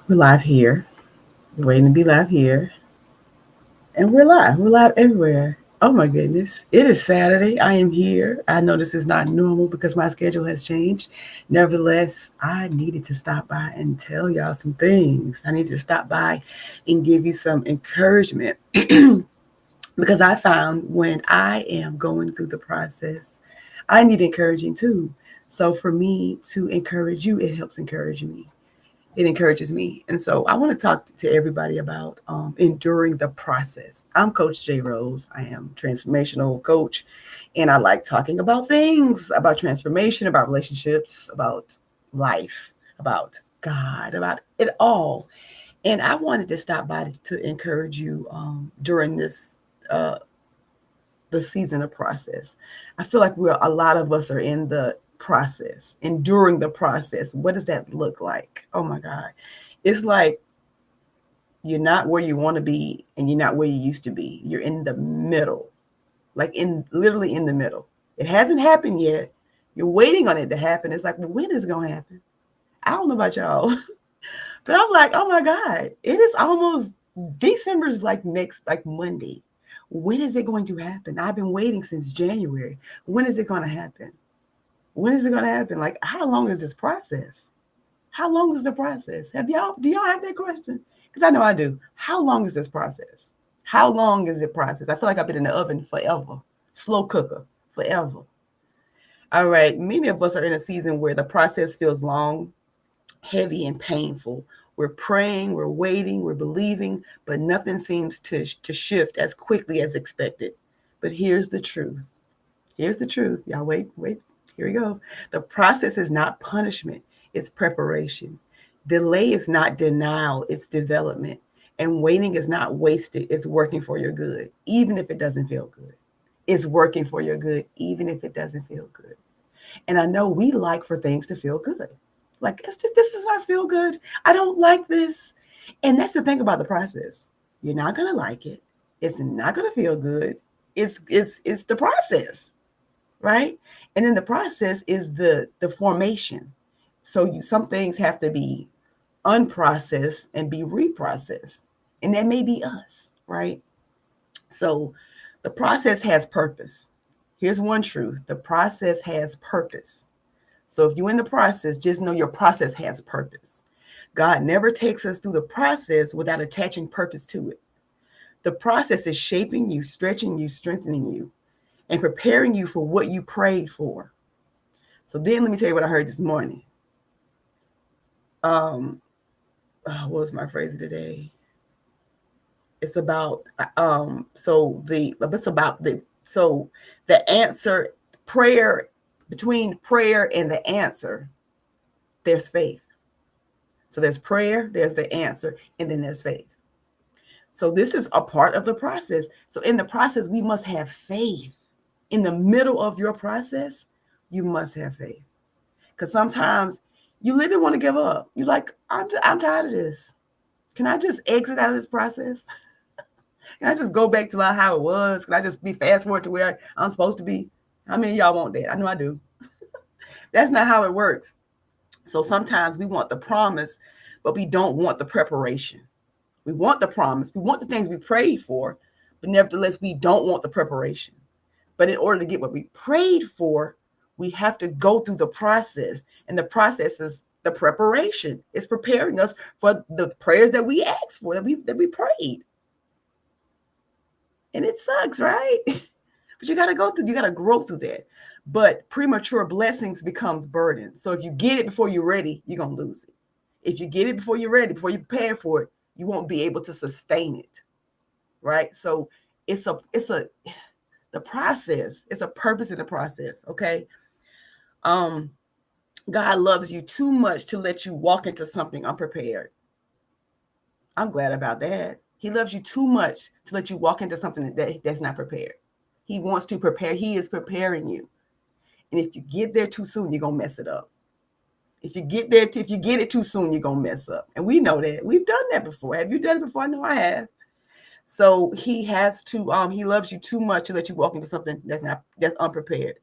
We're live here. We're waiting to be live here. And we're live. We're live everywhere. Oh my goodness. It is Saturday. I am here. I know this is not normal because my schedule has changed. Nevertheless, I needed to stop by and tell y'all some things. I needed to stop by and give you some encouragement because I found when I am going through the process, I need encouraging too. So for me to encourage you, it helps encourage me. It encourages me. And so I want to talk to everybody about enduring the process. I'm Coach J Rose. I am a transformational coach, and I like talking about things about transformation, about relationships, about life, about God, about it all. And I wanted to stop by to encourage you during this uh, the season of process. I feel like we're a lot of us are in the process, enduring the process. What does that look like? Oh my God. It's like you're not where you want to be and you're not where you used to be. You're in the middle, like in literally in the middle. It hasn't happened yet. You're waiting on it to happen. It's like, well, when is it going to happen? I don't know about y'all, but I'm like, oh my God, it is almost December's like next, like Monday. When is it going to happen? I've been waiting since January. When is it going to happen? When is it going to happen? Like, how long is this process? How long is the process? Do y'all have that question? Because I know I do. How long is this process? How long is the process? I feel like I've been in the oven forever, slow cooker forever. All right. Many of us are in a season where the process feels long, heavy, and painful. We're praying, we're waiting, we're believing, but nothing seems to shift as quickly as expected. But here's the truth. Here's the truth. Y'all wait. Here we go. The process is not punishment, it's preparation. Delay is not denial, it's development. And waiting is not wasted, it's working for your good, even if it doesn't feel good. It's working for your good, even if it doesn't feel good. And I know we like for things to feel good. Like, this does not feel good. I don't like this. And that's the thing about the process. You're not going to like it. It's not going to feel good. It's the process, right? And then the process is the formation. So some things have to be unprocessed and be reprocessed. And that may be us, right? So the process has purpose. Here's one truth. The process has purpose. So if you're in the process, just know your process has purpose. God never takes us through the process without attaching purpose to it. The process is shaping you, stretching you, strengthening you, and preparing you for what you prayed for. So then let me tell you what I heard this morning. What was my phrase of the day? It's about the answer, prayer, between prayer and the answer, there's faith. So there's prayer, there's the answer, and then there's faith. So this is a part of the process. So in the process, we must have faith. In the middle of your process, you must have faith. Because sometimes you literally want to give up. You're like, I'm tired of this. Can I just exit out of this process? Can I just go back to how it was? Can I just be fast forward to where I'm supposed to be? How many of y'all want that? I know I do. That's not how it works. So sometimes we want the promise, but we don't want the preparation. We want the promise. We want the things we prayed for, but nevertheless, we don't want the preparation. But in order to get what we prayed for, we have to go through the process. And the process is the preparation. It's preparing us for the prayers that we asked for, that we prayed. And it sucks, right? But you got to go through, you got to grow through that. But premature blessings becomes burden. So if you get it before you're ready, you're going to lose it. If you get it before you're ready, before you prepare for it, you won't be able to sustain it. Right? So it's the process. It's a purpose in the process. Okay. God loves you too much to let you walk into something unprepared. I'm glad about that. He loves you too much to let you walk into something that's not prepared. He wants to prepare. He is preparing you. And if you get there too soon, you're going to mess it up. If you get it too soon, you're going to mess up. And we know that. We've done that before. Have you done it before? I know I have. So he loves you too much to let you walk into something that's unprepared.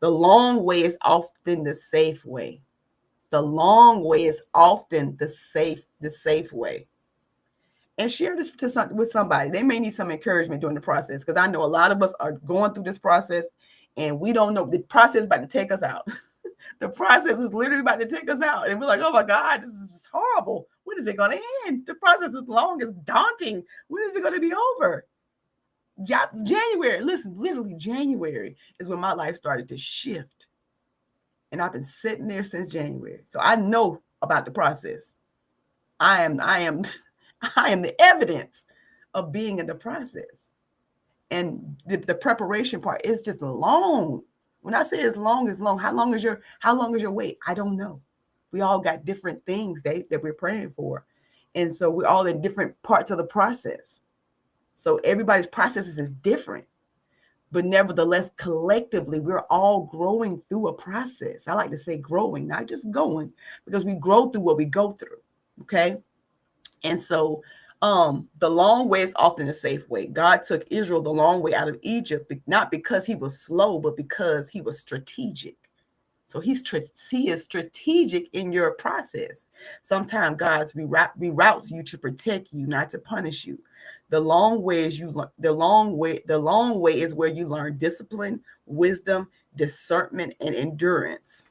The long way is often the safe way. The long way is often the safe way. And share this with somebody. They may need some encouragement during the process, because I know a lot of us are going through this process and we don't know. The process is about to take us out. The process is literally about to take us out. And we're like, oh my God, this is just horrible. When is it going to end? The process is long, it's daunting. When is it going to be over? January, listen, literally January is when my life started to shift. And I've been sitting there since January. So I know about the process. I am the evidence of being in the process. And the preparation part is just long. When I say it's long, it's long. How long is your wait? I don't know. We all got different things that we're praying for. And so we're all in different parts of the process. So everybody's processes is different. But nevertheless, collectively, we're all growing through a process. I like to say growing, not just going, because we grow through what we go through. Okay. And so the long way is often a safe way. God took Israel the long way out of Egypt, not because he was slow, but because he was strategic. So he is strategic in your process. Sometimes God reroutes you to protect you, not to punish you. The long way is the long way is where you learn discipline, wisdom, discernment, and endurance.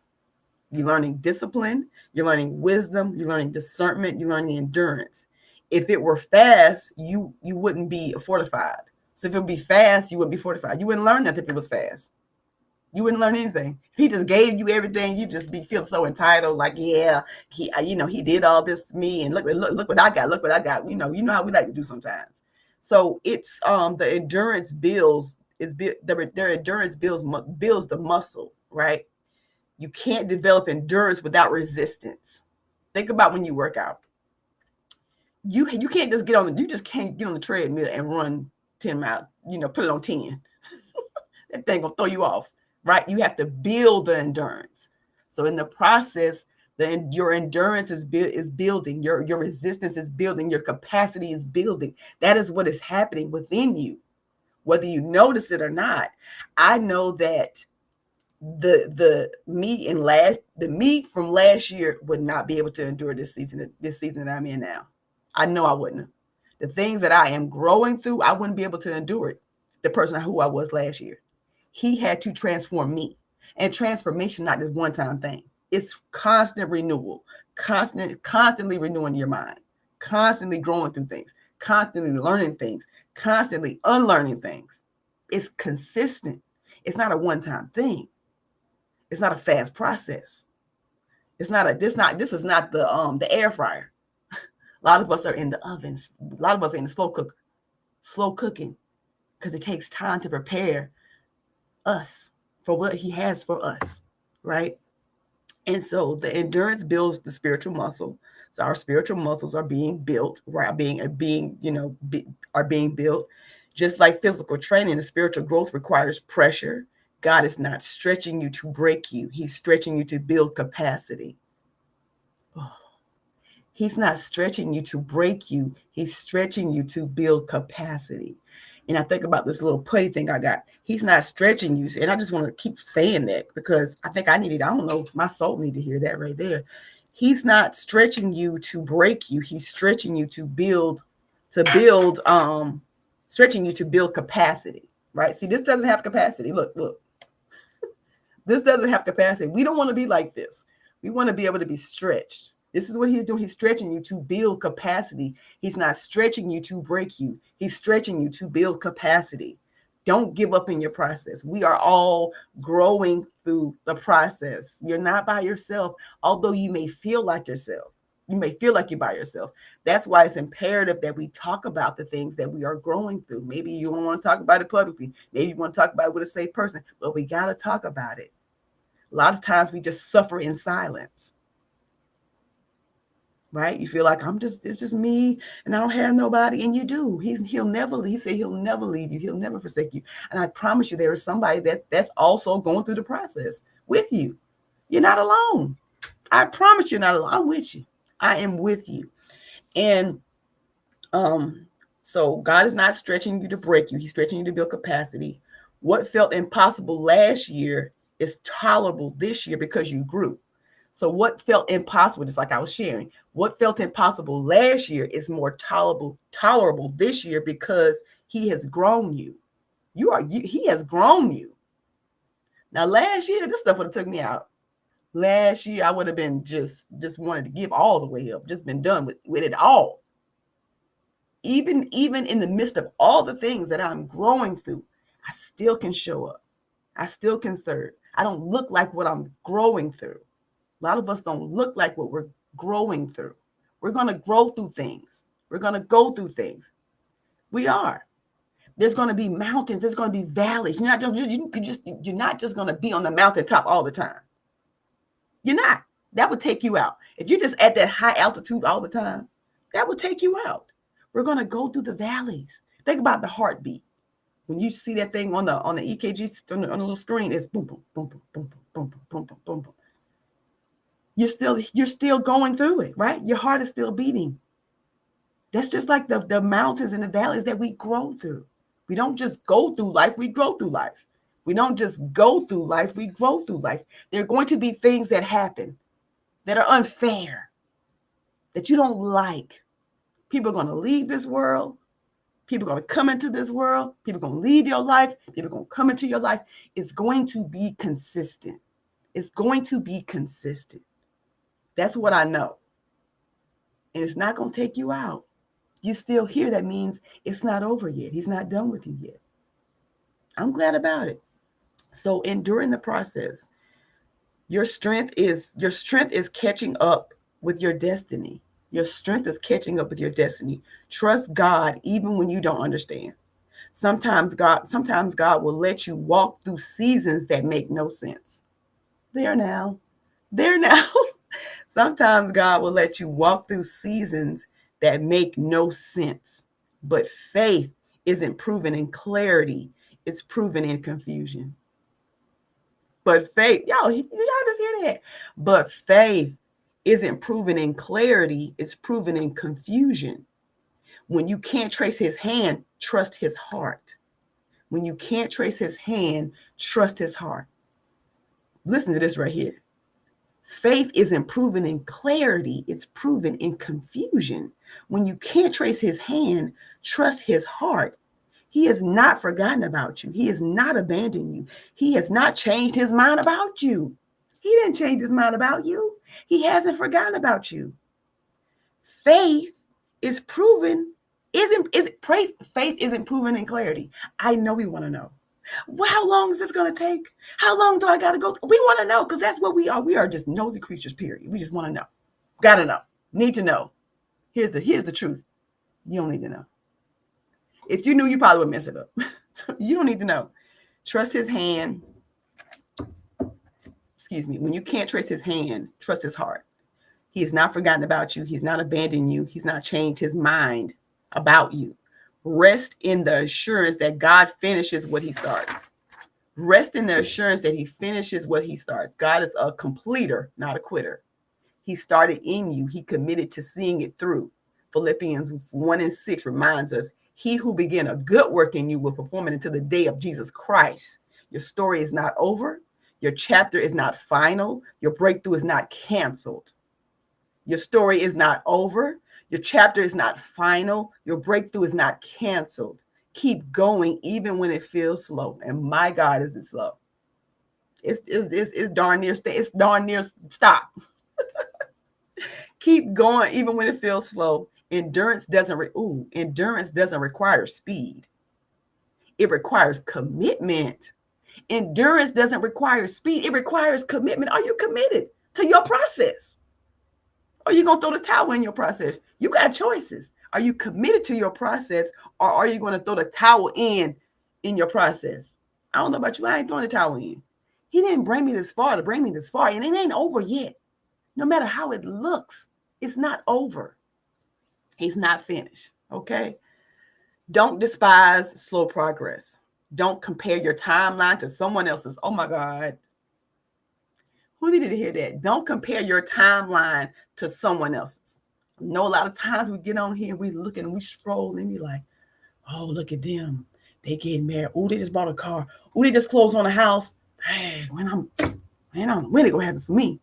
You're learning discipline, you're learning wisdom, you're learning discernment, you're learning endurance. If it were fast, you wouldn't be fortified. So if it would be fast, you wouldn't be fortified. You wouldn't learn nothing if it was fast. You wouldn't learn anything. If he just gave you everything, you just feel so entitled, like, yeah, he did all this to me, and look what I got, look what I got. You know how we like to do sometimes. So it's the endurance their endurance builds the muscle, right? You can't develop endurance without resistance. Think about when you work out. You can't just you just can't get on the treadmill and run 10 miles, put it on 10. That thing gonna throw you off, right? You have to build the endurance. So in the process, your endurance is building, your resistance is building, your capacity is building. That is what is happening within you, whether you notice it or not. I know that the meat from last year would not be able to endure this season that I'm in now. I know I wouldn't. The things that I am growing through, I wouldn't be able to endure it. The person who I was last year. He had to transform me. And transformation, not just one-time thing. It's constant renewal, constantly renewing your mind, constantly growing through things, constantly learning things, constantly unlearning things. It's consistent. It's not a one-time thing. It's not a fast process. This is not the air fryer. A lot of us are in the ovens. A lot of us are in the slow cooking, because it takes time to prepare us for what he has for us, right? And so the endurance builds the spiritual muscle. So our spiritual muscles are being built, right? Are being built. Just like physical training, the spiritual growth requires pressure. God is not stretching you to break you. He's stretching you to build capacity. He's not stretching you to break you. He's stretching you to build capacity. And I think about this little putty thing I got. He's not stretching you. And I just want to keep saying that, because I think I don't know, my soul need to hear that right there. He's not stretching you to break you. He's stretching you to build capacity, right? See, this doesn't have capacity. Look. This doesn't have capacity. We don't want to be like this. We want to be able to be stretched. This is what he's doing. He's stretching you to build capacity. He's not stretching you to break you. He's stretching you to build capacity. Don't give up in your process. We are all growing through the process. You're not by yourself, although you may feel like yourself. You may feel like you're by yourself. That's why it's imperative that we talk about the things that we are growing through. Maybe you don't want to talk about it publicly. Maybe you want to talk about it with a safe person, but we got to talk about it. A lot of times we just suffer in silence. Right? You feel like it's just me and I don't have nobody, and you do. He said he'll never leave you. He'll never forsake you. And I promise you, there is somebody that's also going through the process with you. You're not alone. I promise you're not alone. I'm with you. I am with you. And so God is not stretching you to break you. He's stretching you to build capacity. What felt impossible last year is tolerable this year because you grew. So what felt impossible, just like I was sharing, what felt impossible last year is more tolerable this year because he has grown you. He has grown you. Now, last year, this stuff would have took me out. Last year, I would have been just wanted to give all the way up, just been done with it all. Even in the midst of all the things that I'm growing through, I still can show up. I still can serve. I don't look like what I'm growing through. A lot of us don't look like what we're growing through. We're going to grow through things. We're going to go through things. We are. There's going to be mountains. There's going to be valleys. You're not just going to be on the mountaintop all the time. You're not. That would take you out. If you're just at that high altitude all the time, that would take you out. We're going to go through the valleys. Think about the heartbeat. When you see that thing on the EKG on the little screen, it's boom, boom, boom, boom, boom, boom, boom, boom, boom, boom, boom. You're still going through it, right? Your heart is still beating. That's just like the mountains and the valleys that we grow through. We don't just go through life, we grow through life. We don't just go through life, we grow through life. There are going to be things that happen that are unfair, that you don't like. People are going to leave this world. People are going to come into this world. People are going to leave your life. People are going to come into your life. It's going to be consistent. It's going to be consistent. That's what I know. And it's not going to take you out. You still here. That means it's not over yet. He's not done with you yet. I'm glad about it. So enduring the process, your strength is catching up with your destiny. Your strength is catching up with your destiny. Trust God even when you don't understand. Sometimes God will let you walk through seasons that make no sense. There now. Sometimes God will let you walk through seasons that make no sense. But faith isn't proven in clarity. It's proven in confusion. But faith, y'all just hear that? But faith isn't proven in clarity. It's proven in confusion. When you can't trace his hand, trust his heart. When you can't trace his hand, trust his heart. Listen to this right here. Faith isn't proven in clarity. It's proven in confusion. When you can't trace his hand, trust his heart. He has not forgotten about you. He has not abandoned you. He has not changed his mind about you. He didn't change his mind about you. He hasn't forgotten about you. Faith is proven, faith isn't proven in clarity. I know we want to know. Well, how long is this going to take? How long do I got to go? We want to know because that's what we are. We are just nosy creatures, period. We just want to know. Got to know. Need to know. Here's the truth. You don't need to know. If you knew, you probably would mess it up. So you don't need to know. Trust his hand. Excuse me. When you can't trace his hand, trust his heart. He has not forgotten about you. He's not abandoned you. He's not changed his mind about you. Rest in the assurance that God finishes what he starts. Rest in the assurance that he finishes what he starts. God is a completer, not a quitter. He started in you. He committed to seeing it through. Philippians 1:6 reminds us, he who began a good work in you will perform it until the day of Jesus Christ. Your story is not over. Your chapter is not final. Your breakthrough is not canceled. Your story is not over. Your chapter is not final. Your breakthrough is not canceled. Keep going even when it feels slow. And my God, is it slow? It's darn near stop. Keep going even when it feels slow. Endurance doesn't require speed. It requires commitment. Endurance doesn't require speed. It requires commitment. Are you committed to your process? Or are you going to throw the towel in your process? You got choices. Are you committed to your process, or are you going to throw the towel in your process? I don't know about you. I ain't throwing the towel in. He didn't bring me this far to bring me this far, and it ain't over yet. No matter how it looks, it's not over. He's not finished, okay? Don't despise slow progress. Don't compare your timeline to someone else's. Oh, my God. Who needed to hear that? Don't compare your timeline to someone else's. I know a lot of times we get on here, we look and we scroll and we like, oh, look at them. They getting married. Oh, they just bought a car. Oh, they just closed on a house. hey, when it gonna happen for me?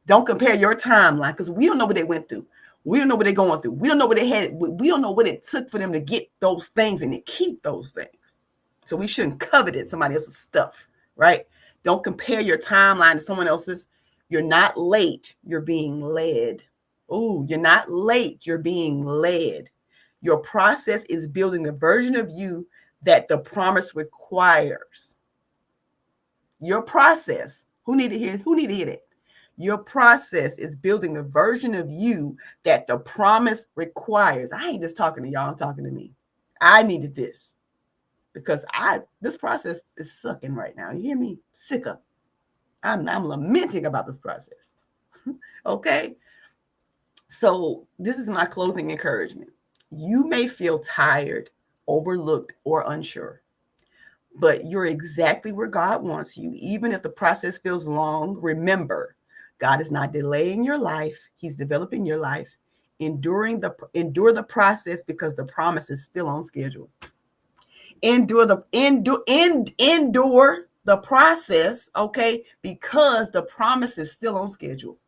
Don't compare your timeline because we don't know what they went through. We don't know what they're going through. We don't know what they had. We don't know what it took for them to get those things and to keep those things. So we shouldn't covet it, somebody else's stuff, right? Don't compare your timeline to someone else's. You're not late. You're being led. Oh, you're not late. You're being led. Your process is building the version of you that the promise requires. Your process. Who need to hear it? Your process is building the version of you that the promise requires. I ain't just talking to y'all, I'm talking to me. I needed this because this process is sucking right now. You hear me? Sick of. I'm lamenting about this process. Okay? So this is my closing encouragement. You may feel tired, overlooked, or unsure, but you're exactly where God wants you. Even if the process feels long, remember, God is not delaying your life. He's developing your life. Endure the process because the promise is still on schedule. Endure the process, okay, because the promise is still on schedule.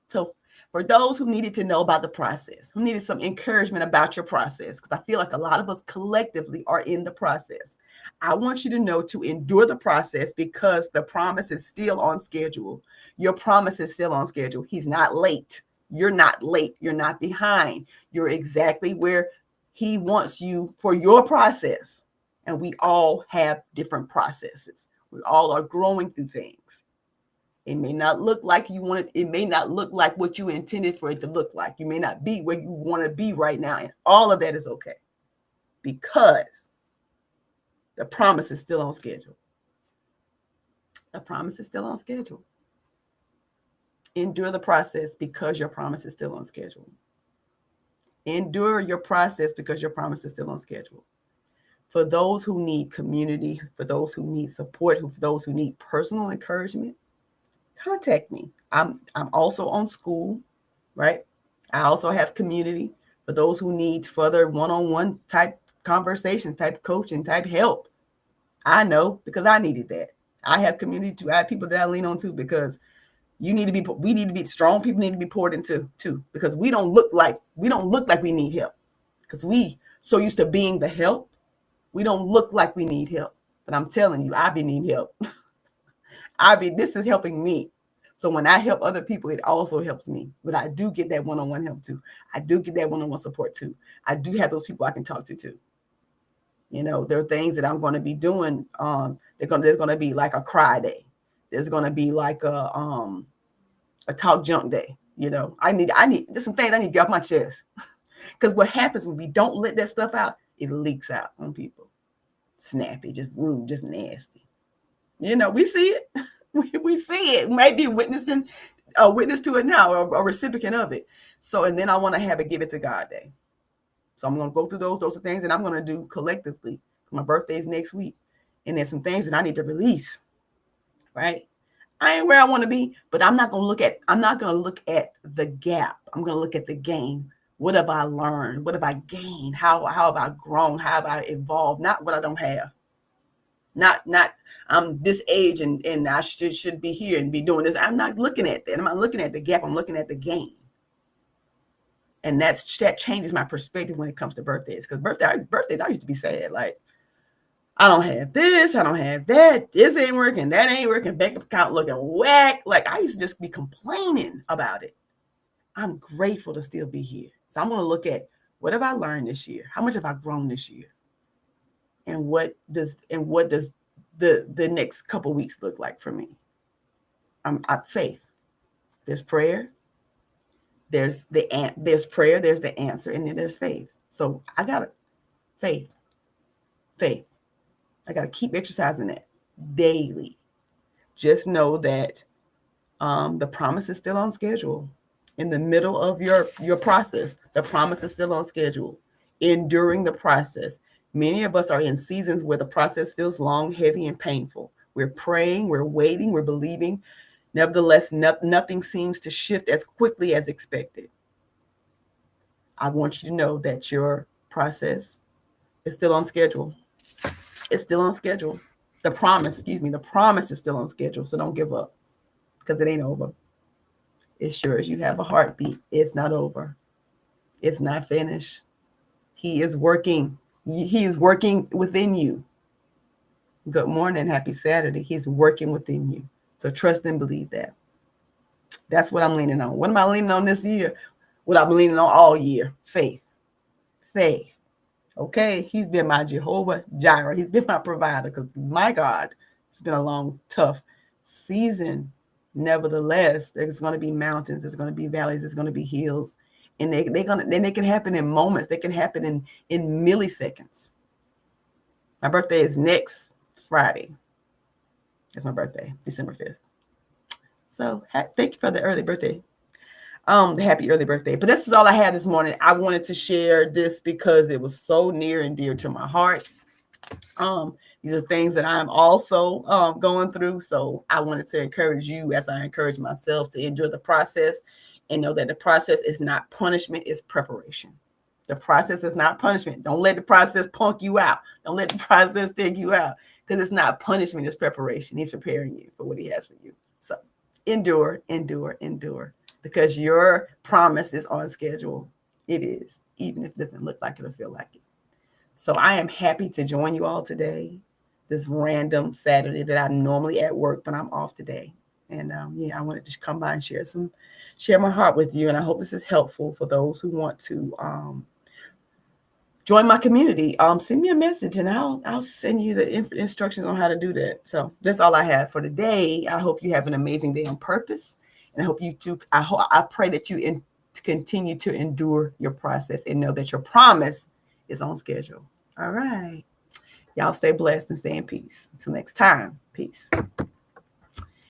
So for those who needed to know about the process, who needed some encouragement about your process, because I feel like a lot of us collectively are in the process. I want you to know to endure the process because the promise is still on schedule. Your promise is still on schedule. He's not late. You're not late. You're not behind. You're exactly where he wants you for your process. And we all have different processes. We all are growing through things. It may not look like you want it. It may not look like what you intended for it to look like. You may not be where you want to be right now. And all of that is okay because the promise is still on schedule. The promise is still on schedule. Endure the process because your promise is still on schedule. Endure your process because your promise is still on schedule. For those who need community, for those who need support, for those who need personal encouragement, contact me. I'm also on school, right? I also have community for those who need further one-on-one type conversation, type coaching, type help. I know because I needed that. I have community too. I have people that I lean on to because we need to be strong. People need to be poured into too because we don't look like we need help because we so used to being the help. We don't look like we need help. But I'm telling you, I be need help. This is helping me. So when I help other people, it also helps me. But I do get that one-on-one help too. I do get that one-on-one support too. I do have those people I can talk to too. You know, there are things that I'm going to be doing. There's going to be like a cry day. There's going to be like a talk junk day. You know, there's some things I need to get off my chest. Because what happens when we don't let that stuff out, it leaks out on people. Snappy, just rude, just nasty. You know, we see it. We see it. Might be a witness to it now, or a recipient of it. So, and then I want to have a Give It to God day. So I'm going to go through those things, and I'm going to do collectively. My birthday is next week, and there's some things that I need to release. Right? I ain't where I want to be, but I'm not going to look at the gap. I'm going to look at the gain. What have I learned? What have I gained? How have I grown? How have I evolved? Not what I don't have. Not I'm this age and I should be here and be doing this. I'm not looking at that. I'm not looking at the gap. I'm looking at the gain. And that changes my perspective when it comes to birthdays. Because birthdays, I used to be sad. Like, I don't have this. I don't have that. This ain't working. That ain't working. Bank account looking whack. Like, I used to just be complaining about it. I'm grateful to still be here. So I'm going to look at what have I learned this year? How much have I grown this year? And what does the next couple weeks look like for me? Faith. There's prayer. There's prayer. There's the answer, and then there's faith. So I got faith. I got to keep exercising that daily. Just know that the promise is still on schedule. In the middle of your process, the promise is still on schedule. Enduring the process. Many of us are in seasons where the process feels long, heavy, and painful. We're praying, we're waiting, we're believing. Nevertheless, nothing seems to shift as quickly as expected. I want you to know that your process is still on schedule. It's still on schedule. The promise is still on schedule. So don't give up because it ain't over. As sure as you have a heartbeat, it's not over. It's not finished. He is working. He is working within you. Good morning. Happy Saturday. He's working within you. So trust and believe that. That's what I'm leaning on. What am I leaning on this year? What I've been leaning on all year. Faith. Faith. Okay. He's been my Jehovah Jireh. He's been my provider because my God, it's been a long, tough season. Nevertheless, there's going to be mountains. There's going to be valleys. There's going to be hills. And they can happen in moments. They can happen in milliseconds. My birthday is next Friday. That's my birthday, December 5th. So thank you for the early birthday. Happy early birthday. But this is all I had this morning. I wanted to share this because it was so near and dear to my heart. These are things that I'm also going through. So I wanted to encourage you, as I encourage myself, to enjoy the process and know that the process is not punishment, it's preparation. The process is not punishment. Don't let the process punk you out. Don't let the process take you out, because it's not punishment, it's preparation. He's preparing you for what he has for you. So endure, endure, endure, because your promise is on schedule. It is, even if it doesn't look like it or feel like it. So I am happy to join you all today, this random Saturday that I'm normally at work, but I'm off today. And I wanted to come by and share my heart with you. And I hope this is helpful for those who want to join my community. Send me a message and I'll send you the instructions on how to do that. So that's all I have for today. I hope you have an amazing day on purpose. And I hope you too. I pray that you continue to endure your process and know that your promise is on schedule. All right. Y'all stay blessed and stay in peace. Until next time. Peace.